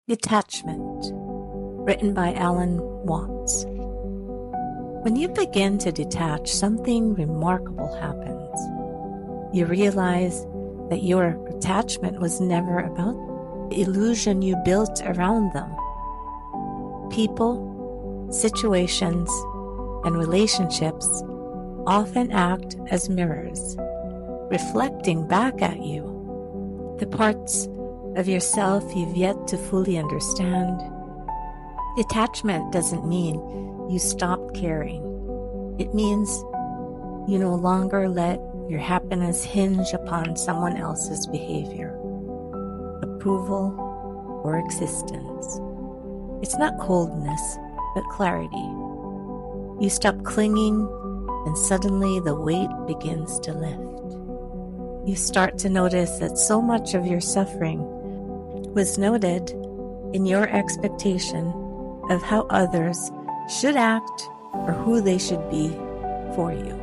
Detachment, written by Alan Watts. When you begin to detach, something remarkable happens. You realize that your attachment was never about the illusion you built around them. People, situations, and relationships often act as mirrors, reflecting back at you the parts of yourself you've yet to fully understand. Detachment doesn't mean you stopped caring. It means you no longer let your happiness hinge upon someone else's behavior, approval, or existence. It's not coldness, but clarity. You stop clinging, and suddenly the weight begins to lift. You start to notice that so much of your suffering was noted in your expectation of how others should act or who they should be for you.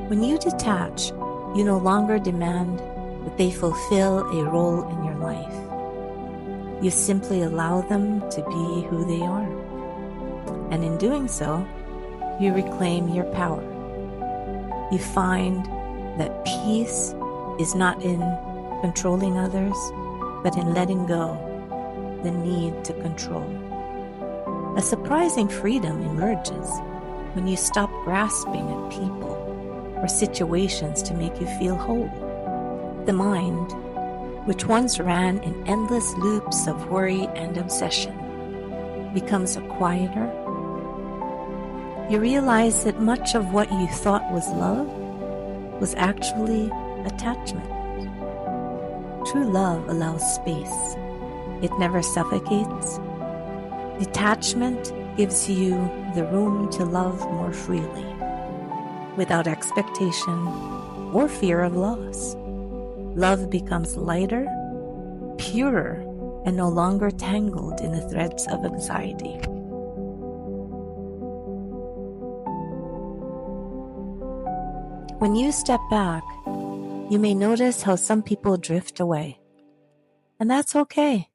When you detach, you no longer demand that they fulfill a role in your life. You simply allow them to be who they are. And in doing so, you reclaim your power. You find that peace is not in controlling others, but in letting go the need to control. A surprising freedom emerges when you stop grasping at people or situations to make you feel whole. The mind, which once ran in endless loops of worry and obsession, becomes quieter. You realize that much of what you thought was love was actually attachment. True love allows space. It never suffocates. Detachment gives you the room to love more freely, without expectation or fear of loss. Love becomes lighter, purer, and no longer tangled in the threads of anxiety. When you step back, you may notice how some people drift away. And that's okay.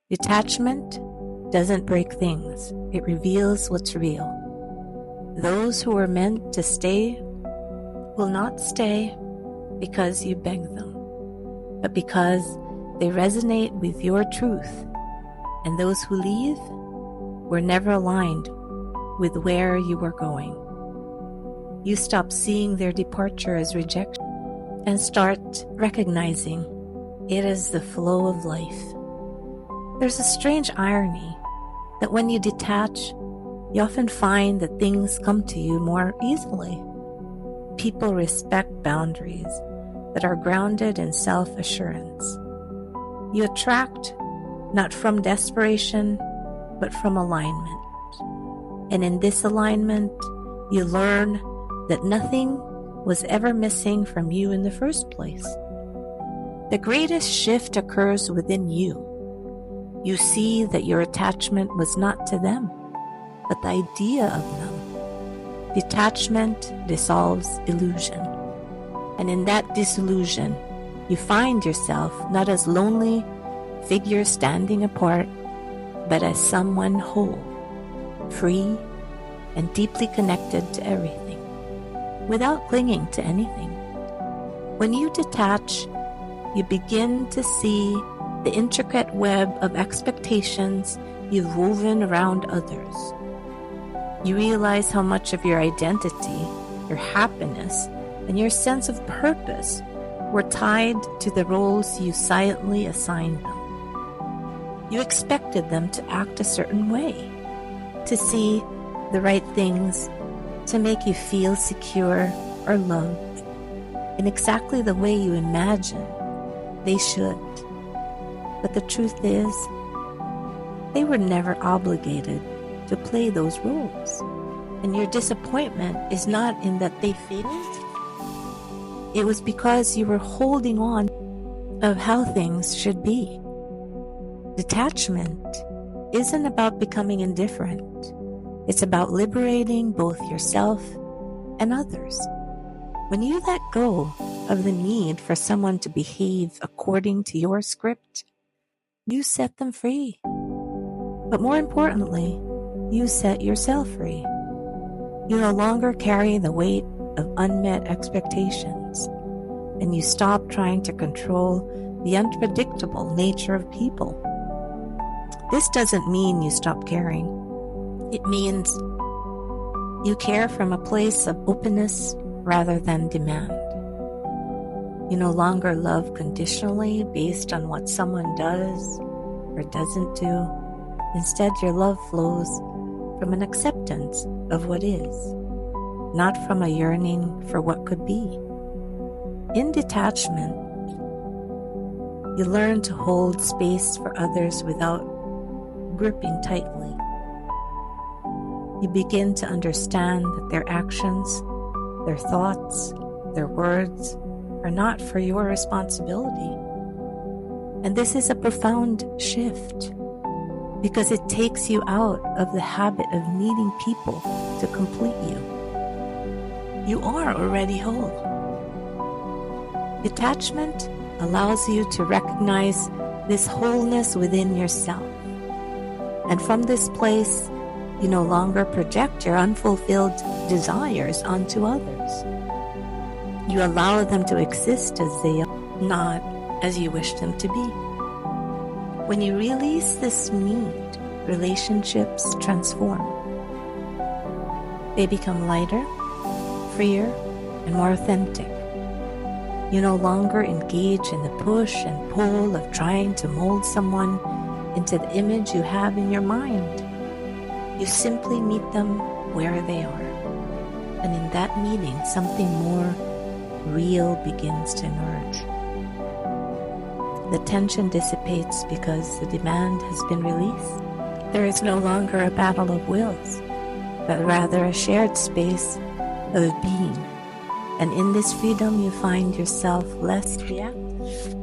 Detachment doesn't break things. It reveals what's real. Those who are meant to stay will not stay because you beg them, but because they resonate with your truth. And those who leave were never aligned with where you were going. You stop seeing their departure as rejection and start recognizing it as the flow of life. There's a strange irony that when you detach, you often find that things come to you more easily. People respect boundaries that are grounded in self-assurance. You attract not from desperation, but from alignment. And in this alignment, you learn that nothing was ever missing from you in the first place. The greatest shift occurs within you. You see that your attachment was not to them, but the idea of them. Detachment dissolves illusion. And in that disillusion, you find yourself not as lonely figures standing apart, but as someone whole, free, and deeply connected to everything, without clinging to anything. When you detach, you begin to see the intricate web of expectations you've woven around others. You realize how much of your identity, your happiness, and your sense of purpose were tied to the roles you silently assigned them. You expected them to act a certain way, to see the right things, to make you feel secure or loved in exactly the way you imagine they should. But the truth is, they were never obligated to play those roles. And your disappointment is not in that they failed. It was because you were holding on of how things should be. Detachment isn't about becoming indifferent. It's about liberating both yourself and others. When you let go of the need for someone to behave according to your script, you set them free. But more importantly, you set yourself free. You no longer carry the weight of unmet expectations, and you stop trying to control the unpredictable nature of people. This doesn't mean you stop caring. It means you care from a place of openness rather than demand. You no longer love conditionally based on what someone does or doesn't do. Instead, your love flows from an acceptance of what is, not from a yearning for what could be. In detachment, you learn to hold space for others without gripping tightly. You begin to understand that their actions, their thoughts, their words are not for your responsibility. And this is a profound shift because it takes you out of the habit of needing people to complete you. You are already whole. Detachment allows you to recognize this wholeness within yourself. And from this place, you no longer project your unfulfilled desires onto others. You allow them to exist as they are, not as you wish them to be. When you release this need, relationships transform. They become lighter, freer, and more authentic. You no longer engage in the push and pull of trying to mold someone into the image you have in your mind. You simply meet them where they are. And in that meeting, something more real begins to emerge. The tension dissipates because the demand has been released. There is no longer a battle of wills, but rather a shared space of being. And in this freedom, you find yourself less reactive.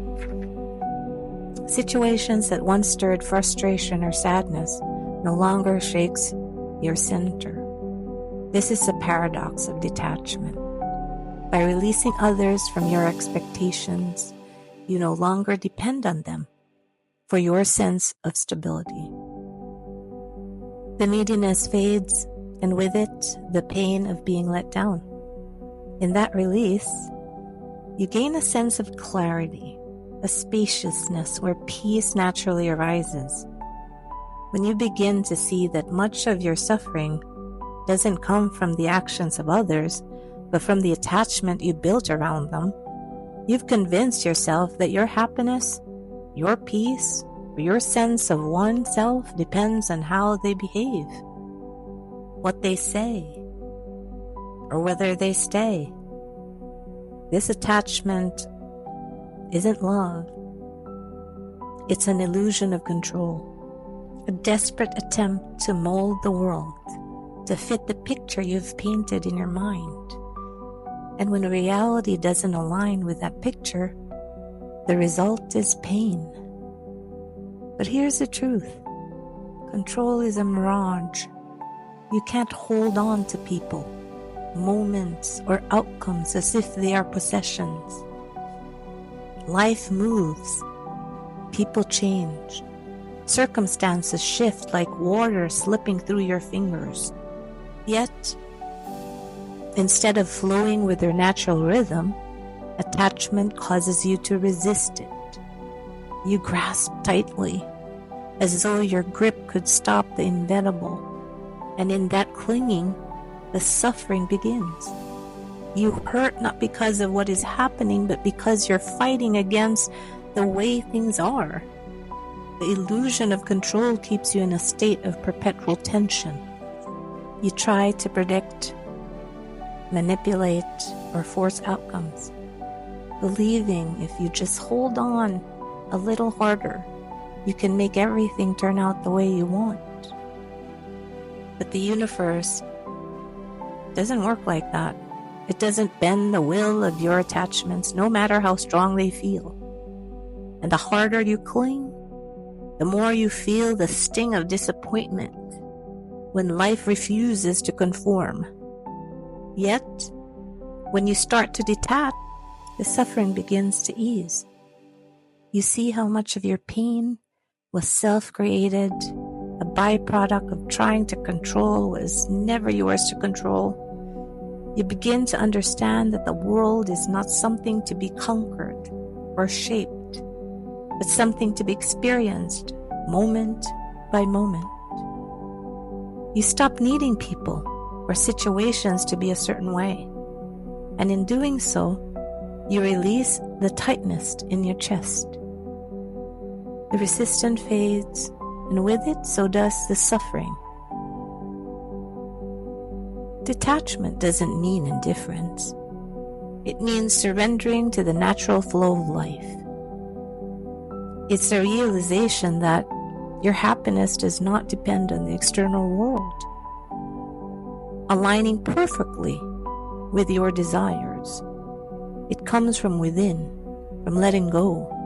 Situations that once stirred frustration or sadness no longer shakes your center. This is the paradox of detachment. By releasing others from your expectations, you no longer depend on them for your sense of stability. The neediness fades, and with it, the pain of being let down. In that release, you gain a sense of clarity, a spaciousness where peace naturally arises. When you begin to see that much of your suffering doesn't come from the actions of others, but from the attachment you built around them, you've convinced yourself that your happiness, your peace, or your sense of oneself depends on how they behave, what they say, or whether they stay. This attachment isn't love. It's an illusion of control, a desperate attempt to mold the world to fit the picture you've painted in your mind. And when reality doesn't align with that picture, the result is pain. But here's the truth. Control is a mirage. You can't hold on to people, moments, or outcomes as if they are possessions. Life moves. People change. Circumstances shift like water slipping through your fingers. Yet, instead of flowing with their natural rhythm, attachment causes you to resist it. You grasp tightly, as though your grip could stop the inevitable. And in that clinging, the suffering begins. You hurt not because of what is happening, but because you're fighting against the way things are. The illusion of control keeps you in a state of perpetual tension. You try to predict, manipulate, or force outcomes, believing if you just hold on a little harder, you can make everything turn out the way you want. But the universe doesn't work like that. It doesn't bend the will of your attachments, no matter how strong they feel. And the harder you cling, the more you feel the sting of disappointment when life refuses to conform. Yet, when you start to detach, the suffering begins to ease. You see how much of your pain was self-created, a byproduct of trying to control what is never yours to control, you begin to understand that the world is not something to be conquered or shaped, but something to be experienced moment by moment. You stop needing people or situations to be a certain way, and in doing so, you release the tightness in your chest. The resistance fades, and with it, so does the suffering. Detachment doesn't mean indifference. It means surrendering to the natural flow of life. It's a realization that your happiness does not depend on the external world, aligning perfectly with your desires. It comes from within, from letting go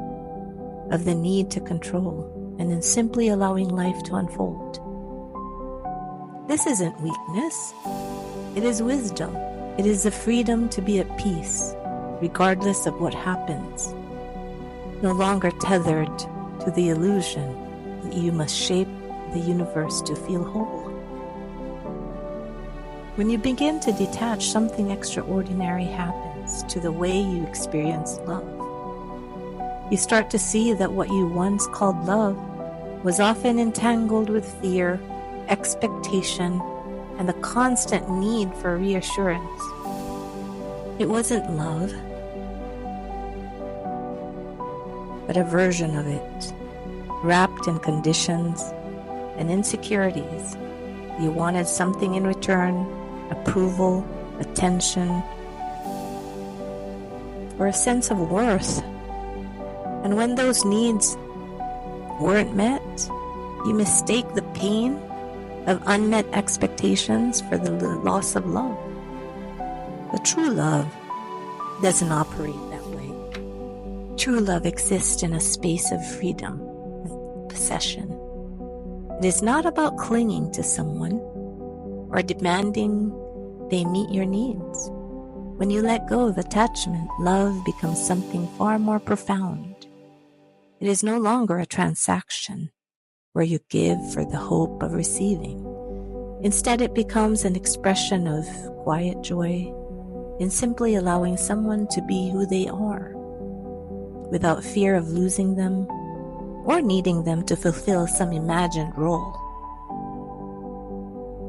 of the need to control, and then simply allowing life to unfold. This isn't weakness. It is wisdom. It is the freedom to be at peace, regardless of what happens. No longer tethered to the illusion that you must shape the universe to feel whole. When you begin to detach, something extraordinary happens to the way you experience love. You start to see that what you once called love was often entangled with fear, expectation, and the constant need for reassurance. It wasn't love, but a version of it, wrapped in conditions and insecurities. You wanted something in return, approval, attention, or a sense of worth. And when those needs weren't met, you mistake the pain of unmet expectations for the loss of love. But true love doesn't operate that way. True love exists in a space of freedom, of possession. It is not about clinging to someone or demanding they meet your needs. When you let go of attachment, love becomes something far more profound. It is no longer a transaction where you give for the hope of receiving. Instead, it becomes an expression of quiet joy in simply allowing someone to be who they are, without fear of losing them or needing them to fulfill some imagined role.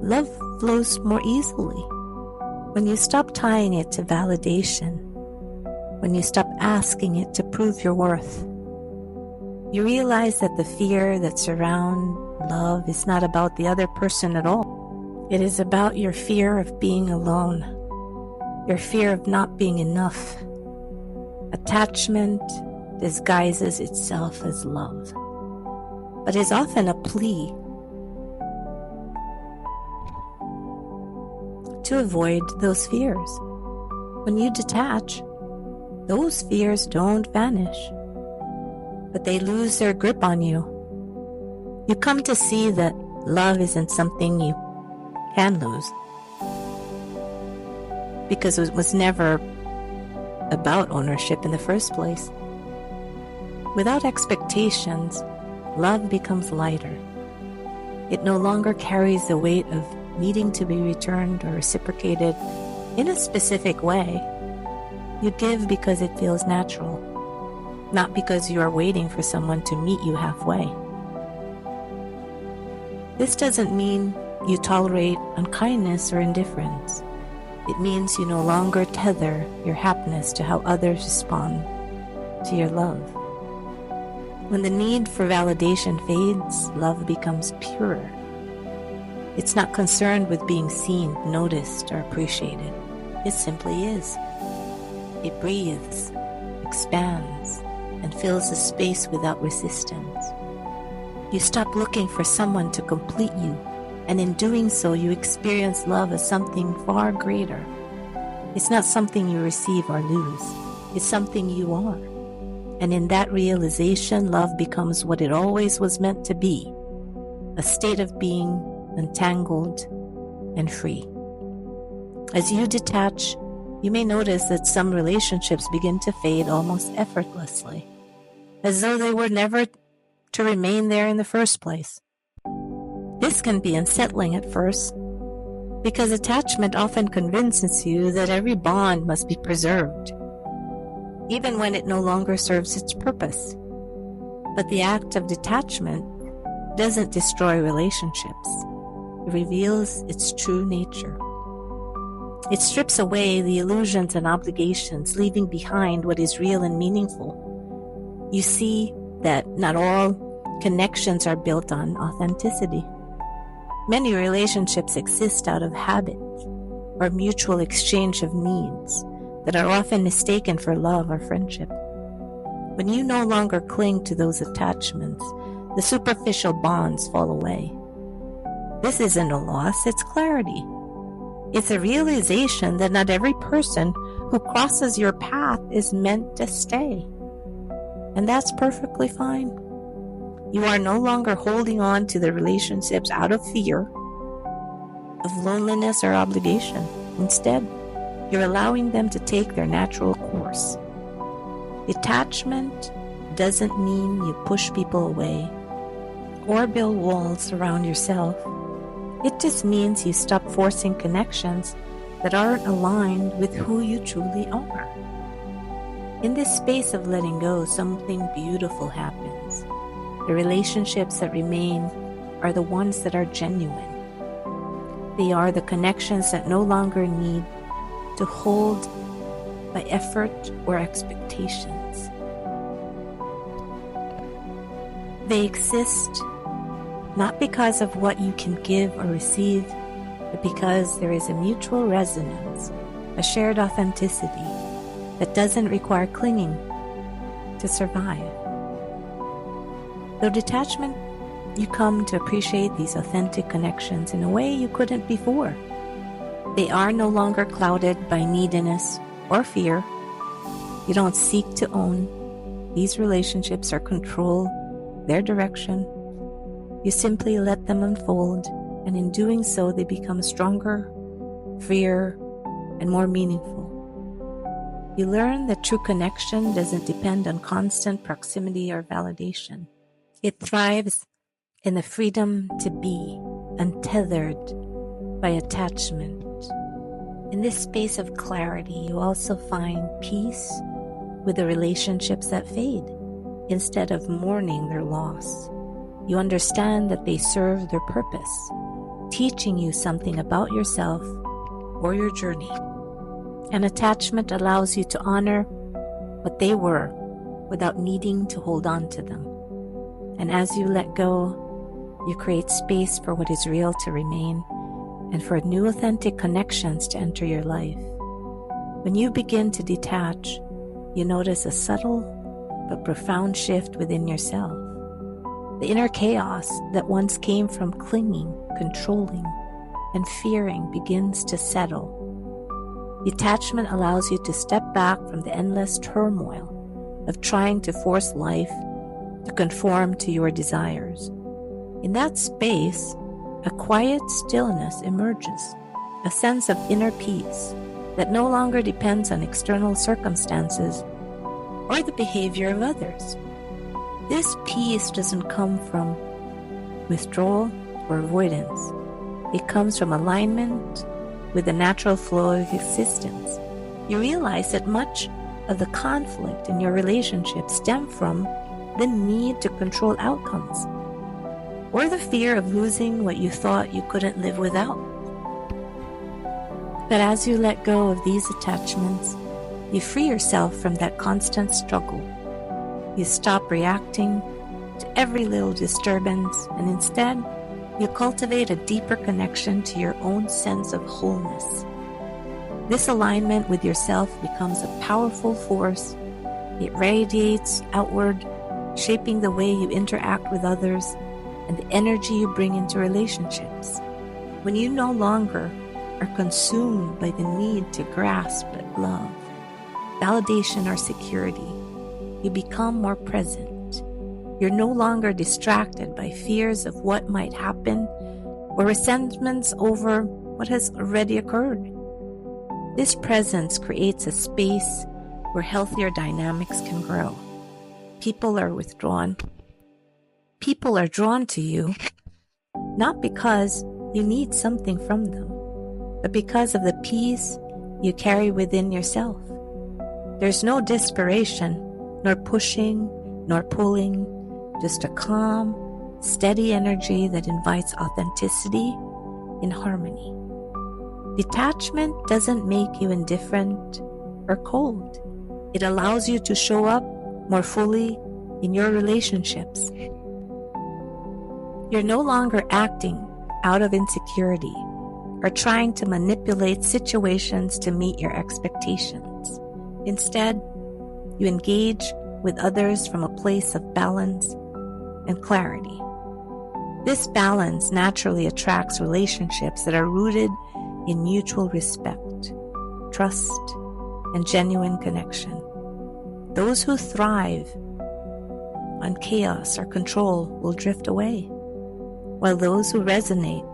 Love flows more easily when you stop tying it to validation, when you stop asking it to prove your worth. You realize that the fear that surrounds love is not about the other person at all. It is about your fear of being alone, your fear of not being enough. Attachment disguises itself as love, but is often a plea to avoid those fears. When you detach, those fears don't vanish, but they lose their grip on you. You come to see that love isn't something you can lose, because it was never about ownership in the first place. Without expectations, love becomes lighter. It no longer carries the weight of needing to be returned or reciprocated in a specific way. You give because it feels natural, not because you are waiting for someone to meet you halfway. This doesn't mean you tolerate unkindness or indifference. It means you no longer tether your happiness to how others respond to your love. When the need for validation fades, love becomes purer. It's not concerned with being seen, noticed, or appreciated. It simply is. It breathes, expands, and fills the space without resistance. You stop looking for someone to complete you, and in doing so, you experience love as something far greater. It's not something you receive or lose. It's something you are. And in that realization, love becomes what it always was meant to be, a state of being untangled and free. As you detach, you may notice that some relationships begin to fade almost effortlessly, as though they were never to remain there in the first place. This can be unsettling at first, because attachment often convinces you that every bond must be preserved, even when it no longer serves its purpose. But the act of detachment doesn't destroy relationships. It reveals its true nature. It strips away the illusions and obligations, leaving behind what is real and meaningful. You see that not all connections are built on authenticity. Many relationships exist out of habit or mutual exchange of needs that are often mistaken for love or friendship. When you no longer cling to those attachments, the superficial bonds fall away. This isn't a loss, it's clarity. It's a realization that not every person who crosses your path is meant to stay. And that's perfectly fine. You are no longer holding on to the relationships out of fear of loneliness or obligation. Instead, you're allowing them to take their natural course. Detachment doesn't mean you push people away or build walls around yourself. It just means you stop forcing connections that aren't aligned with who you truly are. In this space of letting go, something beautiful happens. The relationships that remain are the ones that are genuine. They are the connections that no longer need to hold by effort or expectations. They exist not because of what you can give or receive, but because there is a mutual resonance, a shared authenticity that doesn't require clinging to survive. Through detachment, you come to appreciate these authentic connections in a way you couldn't before. They are no longer clouded by neediness or fear. You don't seek to own these relationships or control their direction. You simply let them unfold, and in doing so, they become stronger, freer, and more meaningful. You learn that true connection doesn't depend on constant proximity or validation. It thrives in the freedom to be untethered by attachment. In this space of clarity, you also find peace with the relationships that fade. Instead of mourning their loss, you understand that they serve their purpose, teaching you something about yourself or your journey. And attachment allows you to honor what they were without needing to hold on to them. And as you let go, you create space for what is real to remain and for new authentic connections to enter your life. When you begin to detach, you notice a subtle but profound shift within yourself. The inner chaos that once came from clinging, controlling, and fearing begins to settle. Detachment allows you to step back from the endless turmoil of trying to force life to conform to your desires. In that space, a quiet stillness emerges, a sense of inner peace that no longer depends on external circumstances or the behavior of others. This peace doesn't come from withdrawal or avoidance. It comes from alignment with the natural flow of existence. You realize that much of the conflict in your relationship stem from the need to control outcomes, or the fear of losing what you thought you couldn't live without. But as you let go of these attachments, you free yourself from that constant struggle. You stop reacting to every little disturbance, and instead, you cultivate a deeper connection to your own sense of wholeness. This alignment with yourself becomes a powerful force. It radiates outward, shaping the way you interact with others and the energy you bring into relationships. When you no longer are consumed by the need to grasp at love, validation, or security, you become more present. You're no longer distracted by fears of what might happen or resentments over what has already occurred. This presence creates a space where healthier dynamics can grow. People are withdrawn People are drawn to you not because you need something from them, but because of the peace you carry within yourself. There's no desperation, nor pushing, nor pulling, just a calm, steady energy that invites authenticity in harmony. Detachment doesn't make you indifferent or cold. It allows you to show up more fully in your relationships. You're no longer acting out of insecurity or trying to manipulate situations to meet your expectations. Instead, you engage with others from a place of balance and clarity. This balance naturally attracts relationships that are rooted in mutual respect, trust, and genuine connection. Those who thrive on chaos or control will drift away, while those who resonate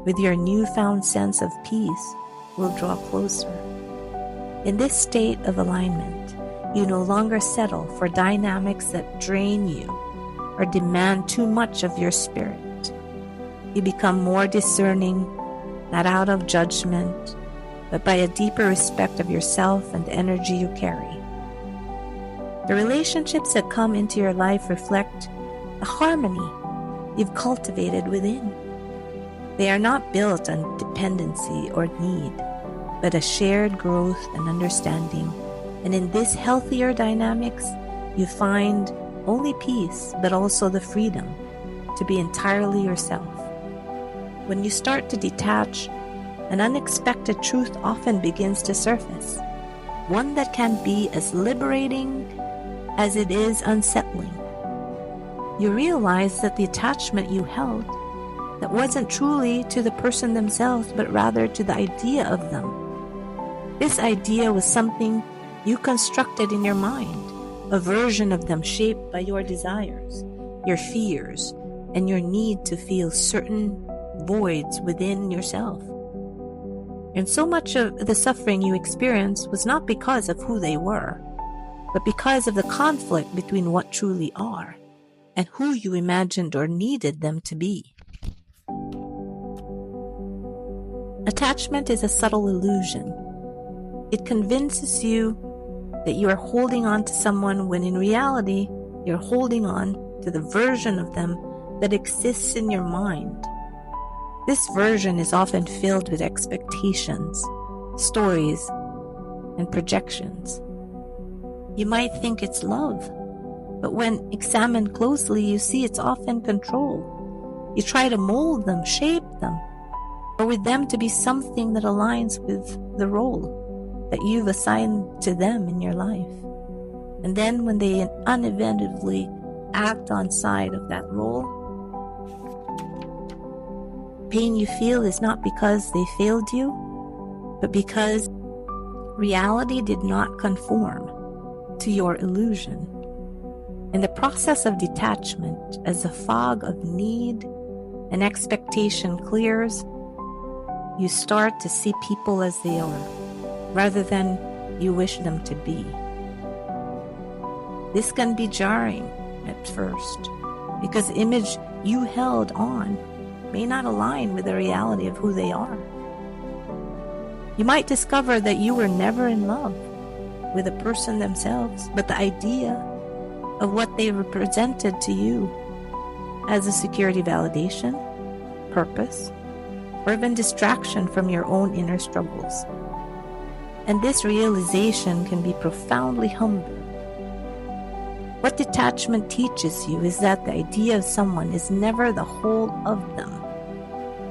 with your newfound sense of peace will draw closer. In this state of alignment, you no longer settle for dynamics that drain you or demand too much of your spirit. You become more discerning, not out of judgment, but by a deeper respect of yourself and the energy you carry. The relationships that come into your life reflect the harmony you've cultivated within. They are not built on dependency or need, but a shared growth and understanding. And in this healthier dynamics, you find only peace, but also the freedom to be entirely yourself. When you start to detach, an unexpected truth often begins to surface, one that can be as liberating as it is unsettling. You realize that the attachment you held that wasn't truly to the person themselves, but rather to the idea of them. This idea was something you constructed in your mind, a version of them shaped by your desires, your fears, and your need to fill certain voids within yourself. And so much of the suffering you experienced was not because of who they were, but because of the conflict between what truly are and who you imagined or needed them to be. Attachment is a subtle illusion. It convinces you that you are holding on to someone when in reality you're holding on to the version of them that exists in your mind. This version is often filled with expectations, stories, and projections. You might think it's love, but when examined closely, you see it's often control. You try to mold them, shape them, or with them to be something that aligns with the role that you've assigned to them in your life. And then when they uneventually act on side of that role, pain you feel is not because they failed you, but because reality did not conform to your illusion. In the process of detachment, as the fog of need and expectation clears, you start to see people as they are, rather than you wish them to be. This can be jarring at first, because the image you held on may not align with the reality of who they are. You might discover that you were never in love with a person themselves, but the idea of what they represented to you as a security validation, purpose, or even distraction from your own inner struggles. And this realization can be profoundly humbling. What detachment teaches you is that the idea of someone is never the whole of them.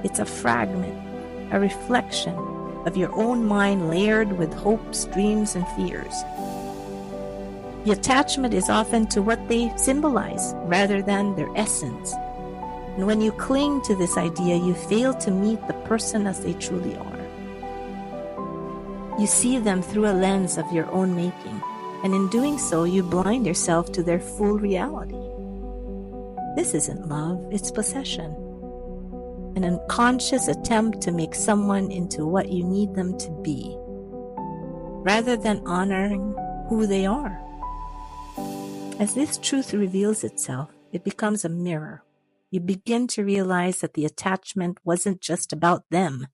It's a fragment, a reflection of your own mind layered with hopes, dreams, and fears. The attachment is often to what they symbolize rather than their essence. And when you cling to this idea, you fail to meet the person as they truly are. You see them through a lens of your own making, and in doing so, you blind yourself to their full reality. This isn't love, it's possession. An unconscious attempt to make someone into what you need them to be, rather than honoring who they are. As this truth reveals itself, it becomes a mirror, You begin to realize that the attachment wasn't just about them.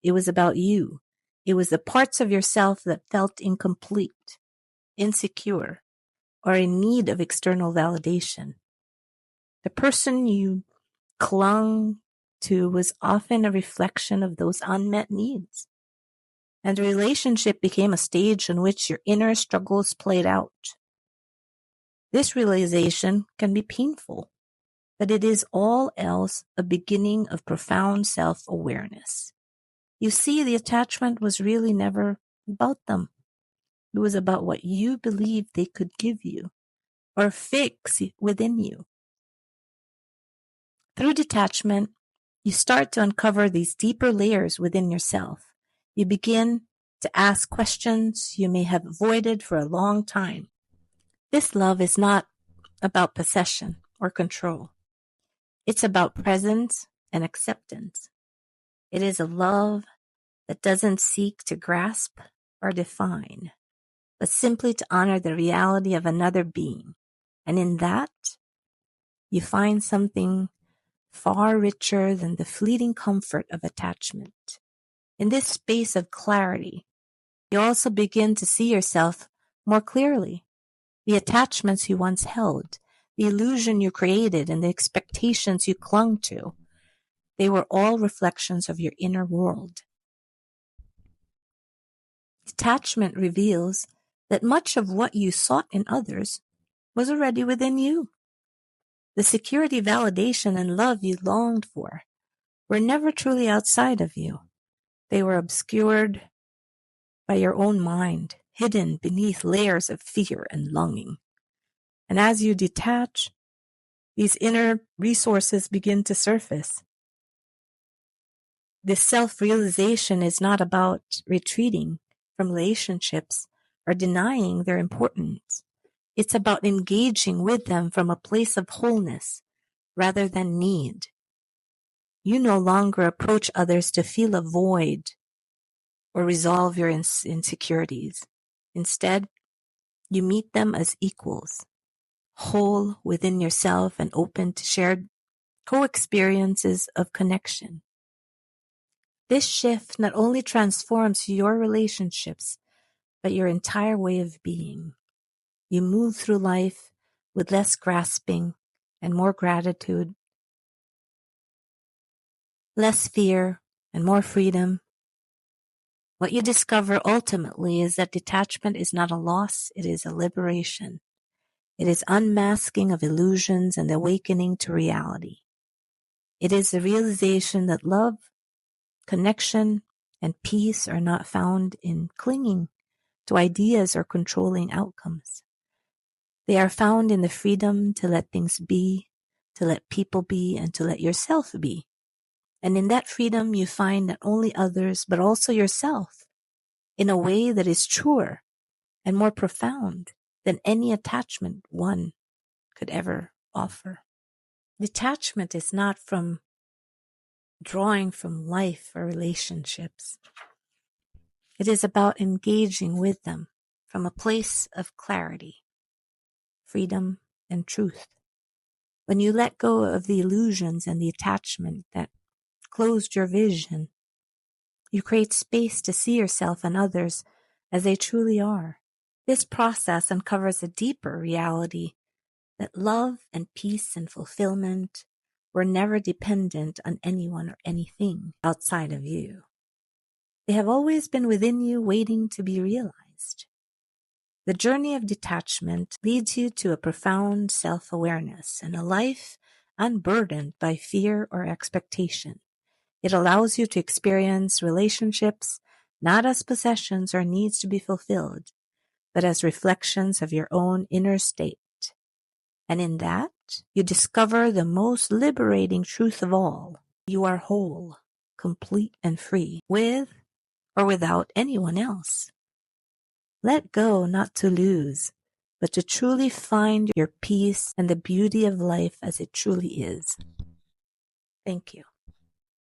It was about you. It was the parts of yourself that felt incomplete, insecure, or in need of external validation. The person you clung to was often a reflection of those unmet needs. And the relationship became a stage on which your inner struggles played out. This realization can be painful, but it is all else a beginning of profound self-awareness. You see, the attachment was really never about them. It was about what you believed they could give you or fix within you. Through detachment, you start to uncover these deeper layers within yourself. You begin to ask questions you may have avoided for a long time. This love is not about possession or control. It's about presence and acceptance. It is a love that doesn't seek to grasp or define, but simply to honor the reality of another being. And in that, you find something far richer than the fleeting comfort of attachment. In this space of clarity, you also begin to see yourself more clearly. The attachments you once held, the illusion you created, and the expectations you clung to, they were all reflections of your inner world. Detachment reveals that much of what you sought in others was already within you. The security, validation, and love you longed for were never truly outside of you. They were obscured by your own mind, hidden beneath layers of fear and longing. And as you detach, these inner resources begin to surface. This self-realization is not about retreating from relationships or denying their importance. It's about engaging with them from a place of wholeness rather than need. You no longer approach others to fill a void or resolve your insecurities. Instead, you meet them as equals, whole within yourself and open to shared co-experiences of connection. This shift not only transforms your relationships, but your entire way of being. You move through life with less grasping and more gratitude, less fear and more freedom. What you discover ultimately is that detachment is not a loss, it is a liberation. It is unmasking of illusions and awakening to reality. It is the realization that love, connection, and peace are not found in clinging to ideas or controlling outcomes. They are found in the freedom to let things be, to let people be, and to let yourself be. And in that freedom, you find not only others, but also yourself in a way that is truer and more profound than any attachment one could ever offer. Detachment is not from drawing from life or relationships. It is about engaging with them from a place of clarity, freedom, and truth. When you let go of the illusions and the attachment that closed your vision, you create space to see yourself and others as they truly are. This process uncovers a deeper reality that love and peace and fulfillment were never dependent on anyone or anything outside of you. They have always been within you, waiting to be realized. The journey of detachment leads you to a profound self-awareness and a life unburdened by fear or expectation. It allows you to experience relationships not as possessions or needs to be fulfilled, but as reflections of your own inner state. And in that, you discover the most liberating truth of all. You are whole, complete, and free, with or without anyone else. Let go not to lose, but to truly find your peace and the beauty of life as it truly is. Thank you.